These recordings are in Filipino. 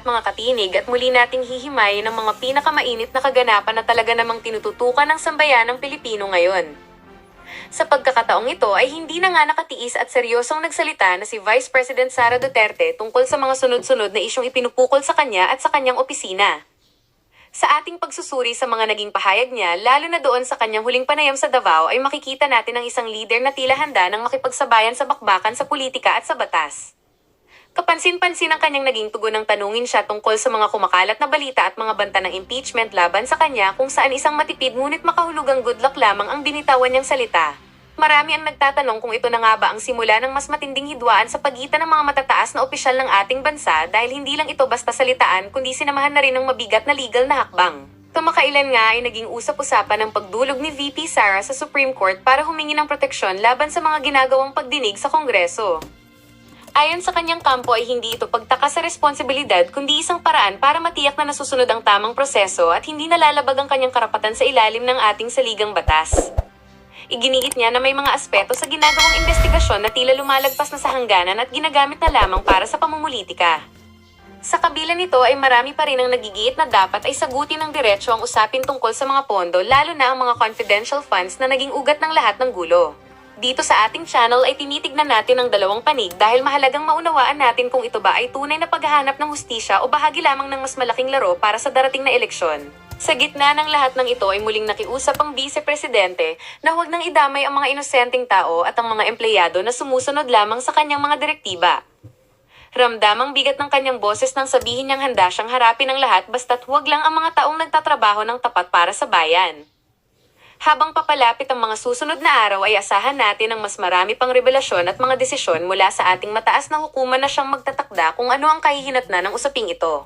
lahat mga katinig at muli nating hihimayin ang mga pinakamainit na kaganapan na talaga namang tinututukan ng sambayanang Pilipino ngayon. Sa pagkakataong ito ay hindi na nga nakatiis at seryosong nagsalita na si Vice President Sara Duterte tungkol sa mga sunod-sunod na isyong ipinupukol sa kanya at sa kanyang opisina. Sa ating pagsusuri sa mga naging pahayag niya, lalo na doon sa kanyang huling panayam sa Davao, ay makikita natin ang isang leader na tila handa ng makipagsabayan sa bakbakan sa politika at sa batas. Kapansin-pansin ang kanyang naging tugon ng tanungin siya tungkol sa mga kumakalat na balita at mga banta ng impeachment laban sa kanya, kung saan isang matipid ngunit makahulugang good luck lamang ang binitawan niyang salita. Marami ang nagtatanong kung ito na nga ba ang simula ng mas matinding hidwaan sa pagitan ng mga matataas na opisyal ng ating bansa, dahil hindi lang ito basta salitaan kundi sinamahan na rin ng mabigat na legal na hakbang. Kamakailan nga ay naging usap-usapan ng pagdulog ni VP Sara sa Supreme Court para humingi ng proteksyon laban sa mga ginagawang pagdinig sa Kongreso. Ayon sa kanyang kampo ay hindi ito pagtaka sa responsibilidad kundi isang paraan para matiyak na nasusunod ang tamang proseso at hindi nalalabag ang kanyang karapatan sa ilalim ng ating saligang batas. Iginiit niya na may mga aspeto sa ginagawang investigasyon na tila lumalagpas na sa hangganan at ginagamit na lamang para sa pamumulitika. Sa kabila nito ay marami pa rin ang nagigiit na dapat ay sagutin ng diretso ang usapin tungkol sa mga pondo, lalo na ang mga confidential funds na naging ugat ng lahat ng gulo. Dito sa ating channel ay tinitignan natin ang dalawang panig dahil mahalagang maunawaan natin kung ito ba ay tunay na paghahanap ng hustisya o bahagi lamang ng mas malaking laro para sa darating na eleksyon. Sa gitna ng lahat ng ito ay muling nakiusap ang Vice Presidente na huwag nang idamay ang mga inosenteng tao at ang mga empleyado na sumusunod lamang sa kanyang mga direktiba. Ramdamang bigat ng kanyang boses nang sabihin niyang handa siyang harapin ang lahat basta't huwag lang ang mga taong nagtatrabaho ng tapat para sa bayan. Habang papalapit ang mga susunod na araw ay asahan natin ang mas marami pang revelasyon at mga desisyon mula sa ating mataas na hukuman na siyang magtatakda kung ano ang kahihinatnan ng usaping ito.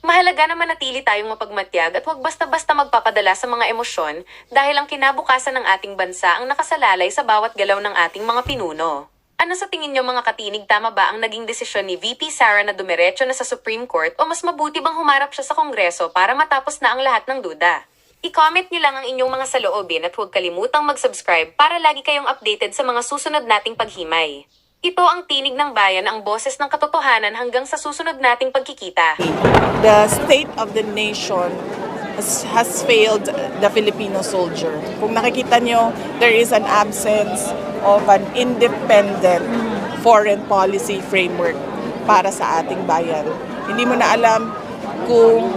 Mahalaga na manatili tayong mapagmatyag at huwag basta-basta magpapadala sa mga emosyon dahil ang kinabukasan ng ating bansa ang nakasalalay sa bawat galaw ng ating mga pinuno. Ano sa tingin niyo mga katinig, tama ba ang naging desisyon ni VP Sara na dumiretso na sa Supreme Court o mas mabuti bang humarap siya sa Kongreso para matapos na ang lahat ng duda? I-comment niyo lang ang inyong mga saloobin at huwag kalimutang mag-subscribe para lagi kayong updated sa mga susunod nating paghimay. Ito ang Tinig ng Bayan, ang boses ng katotohanan hanggang sa susunod nating pagkikita. The state of the nation has failed the Filipino soldier. Kung nakikita nyo, there is an absence of an independent foreign policy framework para sa ating bayan. Hindi mo na alam kung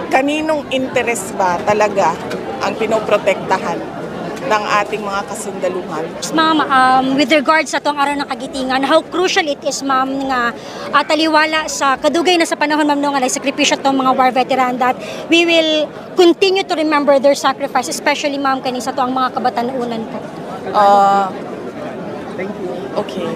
kaninong interest ba talaga ang pinoprotektahan ng ating mga kasundaluhan. Ma'am, with regards sa itong araw ng kagitingan, how crucial it is, ma'am, nga taliwala sa kadugay na sa panahon, ma'am, nga nagsakripisyo itong mga war veteran, that we will continue to remember their sacrifice, especially, ma'am, kaning sa itong mga kabatanunan po. Okay.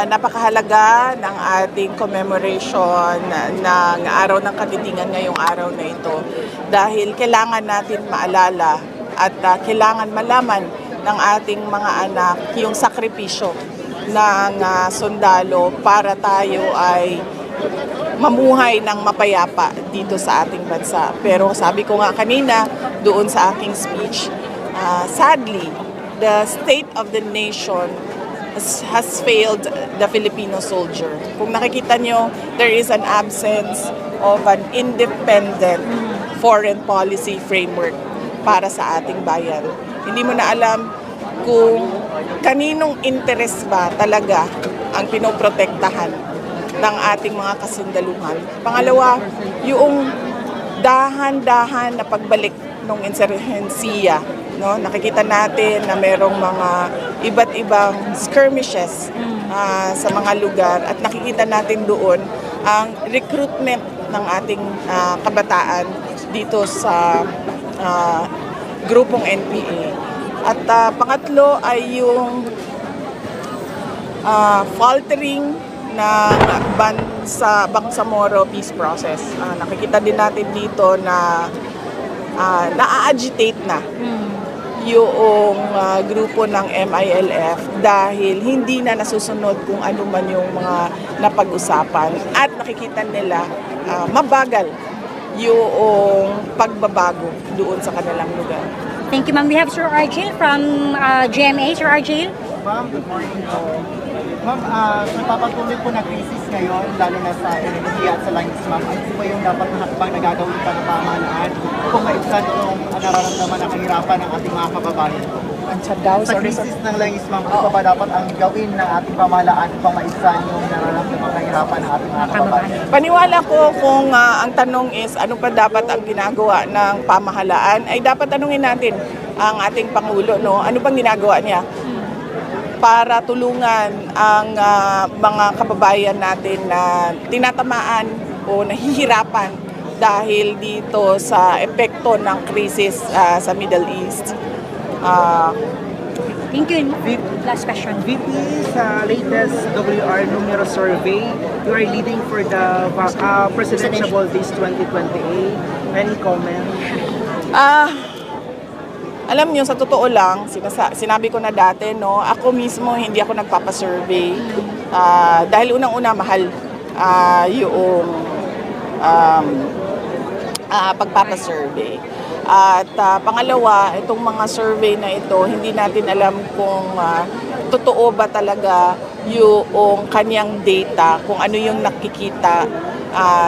Napakahalaga ng ating commemoration ng araw ng kagitingan ngayong araw na ito dahil kailangan natin maalala at kailangan malaman ng ating mga anak yung sakripisyo ng sundalo para tayo ay mamuhay ng mapayapa dito sa ating bansa. Pero sabi ko nga kanina doon sa aking speech, sadly, the state of the nation has failed the Filipino soldier. Kung nakikita nyo, there is an absence of an independent foreign policy framework para sa ating bayan. Hindi mo na alam kung kaninong interest ba talaga ang pinoprotektahan ng ating mga kasundaluhan. Pangalawa, yung dahan-dahan na pagbalik ng insurhensiya. No, nakikita natin na merong mga iba't ibang skirmishes sa mga lugar at nakikita natin doon ang recruitment ng ating kabataan dito sa grupong NPA. At pangatlo ay yung faltering ng Bangsamoro peace process. Nakikita din natin dito na na-agitate na yung grupo ng MILF dahil hindi na nasusunod kung ano man yung mga napag-usapan at nakikita nila mabagal yung pagbabago doon sa kanilang lugar. Thank you, ma'am. We have Sir Argil from GMA. Sir Argil. Ma'am, good morning. Ma'am, nagpapatuloy po na crisis ngayon, lalo na sa enerhiya at sa langis, ma'am. Ano po ba yung dapat na hakbang na gagawin pa ng pamahalaan kung maibsan itong nararamdaman ng kahirapan ng ating mga kababayan? Sa crisis ng langis, ma'am, ano pa ba dapat ang gawin ng ating pamahalaan upang maibsan yung nararamdaman ng kahirapan ng ating mga kababayan? Paniwala ko kung ang tanong is ano pa dapat ang ginagawa ng pamahalaan, ay dapat tanungin natin ang ating Pangulo, no? Ano bang ginagawa niya para tulungan ang mga kababayan natin na tinatamaan o nahihirapan dahil dito sa epekto ng krisis sa Middle East. Thank you. Last question. VP, sa latest WR numero survey, you are leading for the Presidential Days 2028. Any comment? Alam niyo, sa totoo lang, sinabi ko na dati, no, ako mismo hindi ako nagpapasurvey dahil unang-una mahal yung pagpapasurvey. At pangalawa, itong mga survey na ito, hindi natin alam kung totoo ba talaga yung kanyang data, kung ano yung nakikita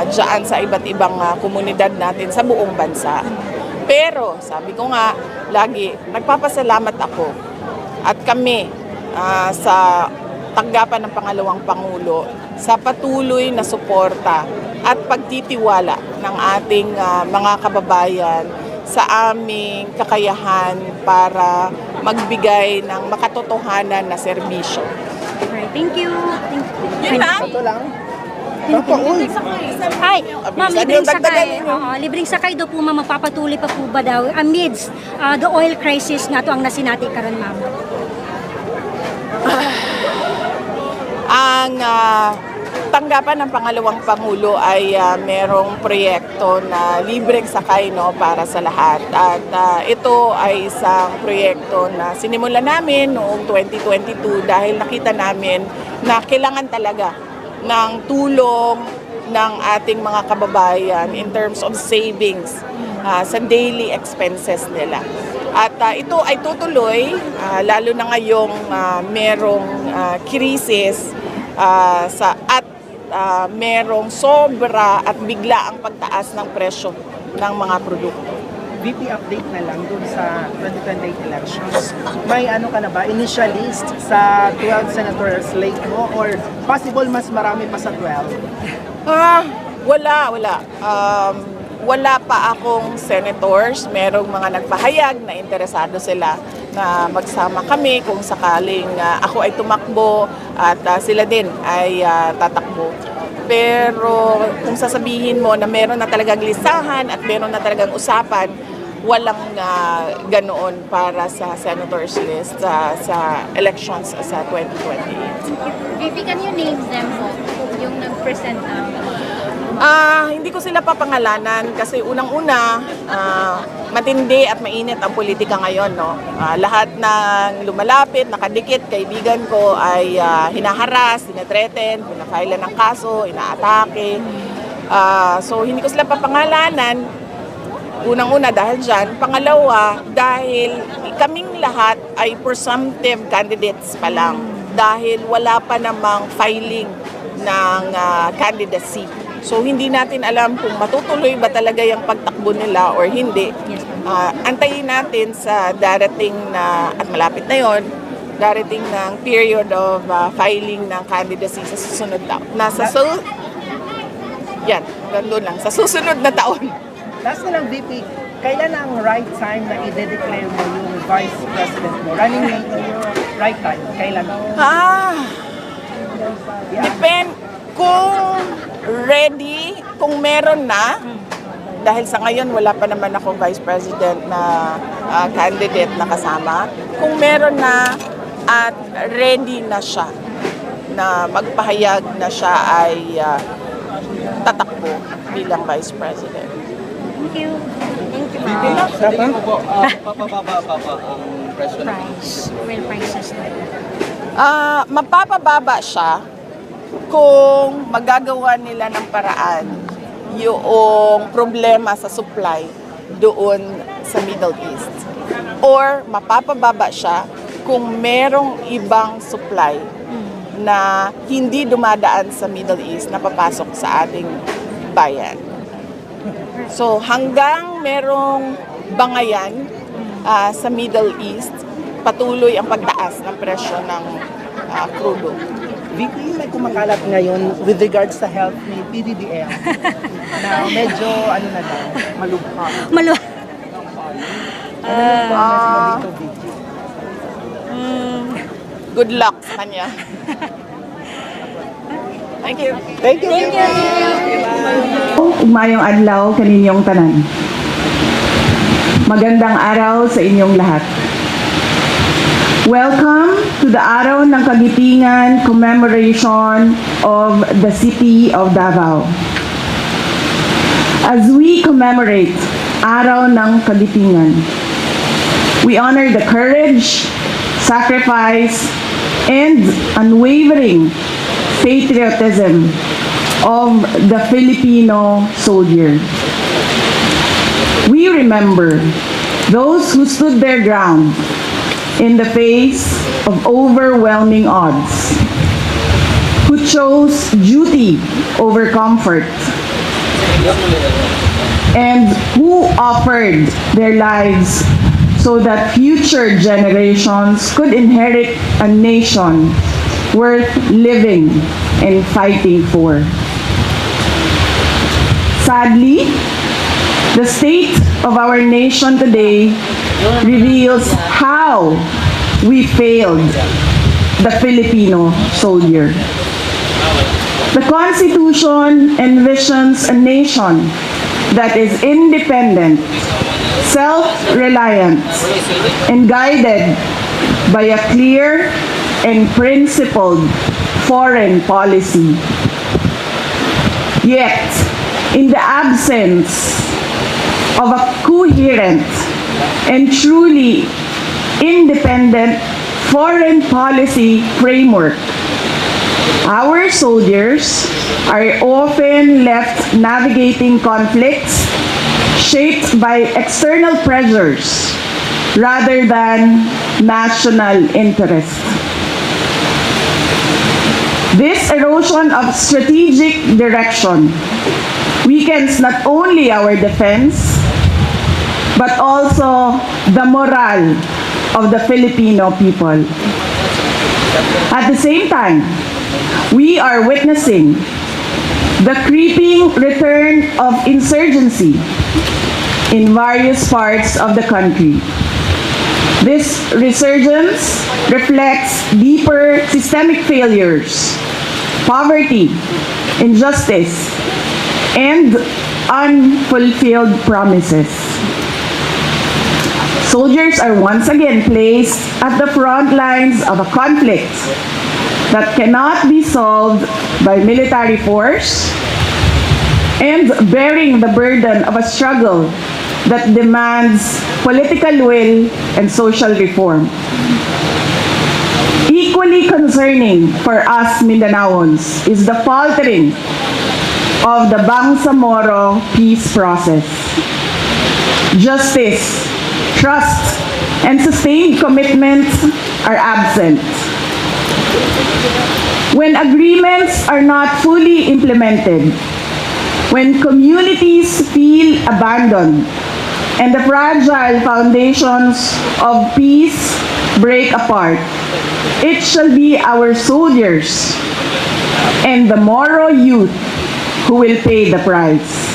dyan sa iba't ibang komunidad natin sa buong bansa. Pero, sabi ko nga, lagi, nagpapasalamat ako at kami sa tanggapan ng pangalawang Pangulo sa patuloy na suporta at pagtitiwala ng ating mga kababayan sa aming kakayahan para magbigay ng makatotohanan na serbisyo. Alright, thank you. Yun lang. Ito lang. Hi, ma'am, Bisan libreng yung dagdagan sakay. ninyo. Libreng sakay daw po, ma'am, magpapatuloy pa po ba daw amidst the oil crisis nga to ang nasinati karon, ma'am? Ang tanggapan ng pangalawang Pangulo ay merong proyekto na libreng sakay, no, para sa lahat. At ito ay isang proyekto na sinimulan namin noong 2022 dahil nakita namin na kailangan talaga ng tulong ng ating mga kababayan in terms of savings sa daily expenses nila. At ito ay tutuloy, lalo na ngayong merong krisis at merong sobra at bigla ang pagtaas ng presyo ng mga produkto. VP, update na lang dun sa 2028 elections. May ano ka na ba, initial list sa 12 senators slate mo or possible mas marami pa sa 12? Wala. Wala pa akong senators. Merong mga nagpahayag na interesado sila na magsama kami kung sakaling ako ay tumakbo at sila din ay tatakbo. Pero kung sasabihin mo na meron na talagang listahan at meron na talagang usapan, walang ganoon para sa senators list sa elections sa 2028. VP, can you name them po? Yung nag-present na. Hindi ko sila papangalanan kasi unang-una, matindi at mainit ang politika ngayon, no? Lahat ng lumalapit, nakadikit, kaibigan ko ay hinaharas, tinetreten, pinafailan ng kaso, inaatake. So hindi ko sila papangalanan. Unang-una dahil dyan. Pangalawa, dahil kaming lahat ay presumptive candidates pa lang. Dahil wala pa namang filing ng candidacy. So hindi natin alam kung matutuloy ba talaga yung pagtakbo nila or hindi. Antayin natin sa darating na, at malapit na yon, darating ng period of filing ng candidacy sa susunod taon. Sa susunod na taon. Last na lang, VP, kailan ang right time na i-declare mo yung Vice President mo? Running mate mo yung right time? Kailan? Kung ready, kung meron na, dahil sa ngayon wala pa naman akong Vice President na candidate na kasama, kung meron na at ready na siya, na magpahayag na siya ay tatakbo bilang Vice President. Thank you. Papababa pa ang presyo ng Oil prices. Mapapababa siya kung magagawa nila ng paraan yung problema sa supply doon sa Middle East. Or mapapababa siya kung merong ibang supply na hindi dumadaan sa Middle East na papasok sa ating bayan. So hanggang merong bangayan sa Middle East, patuloy ang pagtaas ng presyo ng krudo. Vicky, may kumakalat ngayon with regards sa health ni PBBM na medyo ano na daw, malubha. Ano yung promise mo dito, Vicky? Good luck sa kanya. Thank you. Thank you. Umayong adlaw kaninyong tanan. Magandang araw sa inyong lahat. Welcome to the Araw ng Kagitingan commemoration of the city of Davao. As we commemorate Araw ng Kagitingan, we honor the courage, sacrifice, and unwavering patriotism of the Filipino soldier. We remember those who stood their ground in the face of overwhelming odds, who chose duty over comfort, and who offered their lives so that future generations could inherit a nation worth living and fighting for. Sadly, the state of our nation today reveals how we failed the Filipino soldier. The Constitution envisions a nation that is independent, self-reliant, and guided by a clear and principled foreign policy. Yet, in the absence of a coherent and truly independent foreign policy framework, our soldiers are often left navigating conflicts shaped by external pressures rather than national interest. This erosion of strategic direction weakens not only our defense, but also the morale of the Filipino people. At the same time, we are witnessing the creeping return of insurgency in various parts of the country. This resurgence reflects deeper systemic failures, poverty, injustice, and unfulfilled promises. Soldiers are once again placed at the front lines of a conflict that cannot be solved by military force and bearing the burden of a struggle that demands political will and social reform. Equally concerning for us Mindanaons is the faltering of the Bangsamoro peace process. Justice, trust, and sustained commitment are absent. When agreements are not fully implemented, when communities feel abandoned, and the fragile foundations of peace break apart, it shall be our soldiers and the Moro youth who will pay the price.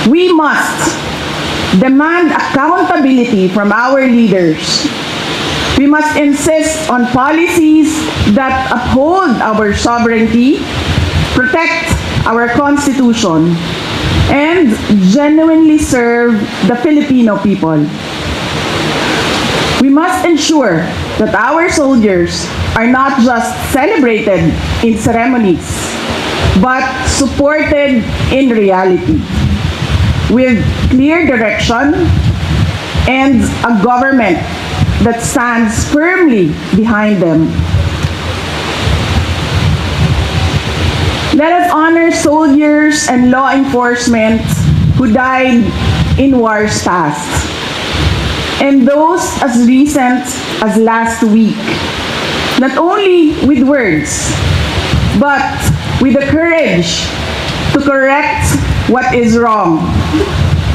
We must demand accountability from our leaders. We must insist on policies that uphold our sovereignty, protect our Constitution, and genuinely serve the Filipino people. We must ensure that our soldiers are not just celebrated in ceremonies, but supported in reality, with clear direction and a government that stands firmly behind them. Let us honor soldiers and law enforcement who died in wars past, and those as recent as last week not only with words, but with the courage to correct what is wrong,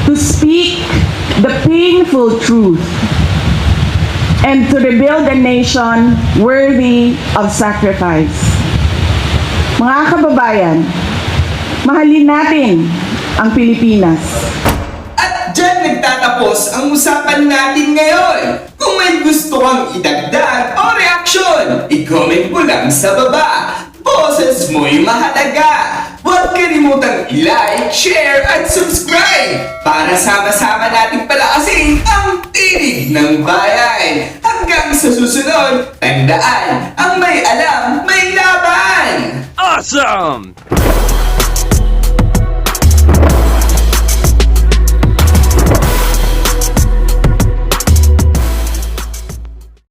to speak the painful truth, and to rebuild a nation worthy of sacrifice. Mga kababayan, mahalin natin ang Pilipinas. At dyan nagtatapos ang usapan natin ngayon. Kung may gusto kang idagdag o reaksyon, i-comment mo lang sa baba. Boses mo'y mahalaga. Huwag kalimutang i-like, share at subscribe para sama-sama nating palakasin ang tinig ng bayan. Hanggang sa susunod, tandaan, ang may alam, may laban! Awesome!